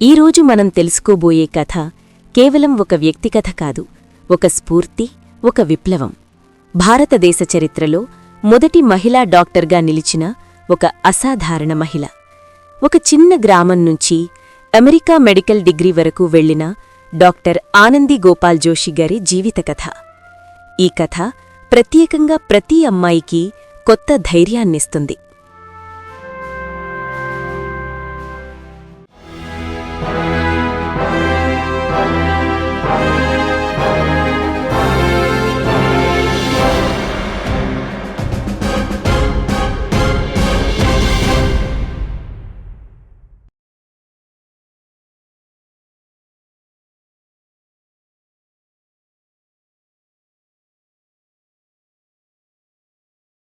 ఈరోజు మనం తెలుసుకోబోయే కథ కేవలం ఒక వ్యక్తి కథ కాదు, ఒక స్ఫూర్తి, ఒక విప్లవం. భారతదేశ చరిత్రలో మొదటి మహిళా డాక్టర్గా నిలిచిన ఒక అసాధారణ మహిళ. ఒక చిన్న గ్రామం నుంచి అమెరికా మెడికల్ డిగ్రీ వరకు వెళ్లిన డాక్టర్ ఆనందీ గోపాల్ జోషి గారి జీవిత కథ. ఈ కథ ప్రత్యేకంగా ప్రతి అమ్మాయికి కొత్త ధైర్యాన్నిస్తుంది.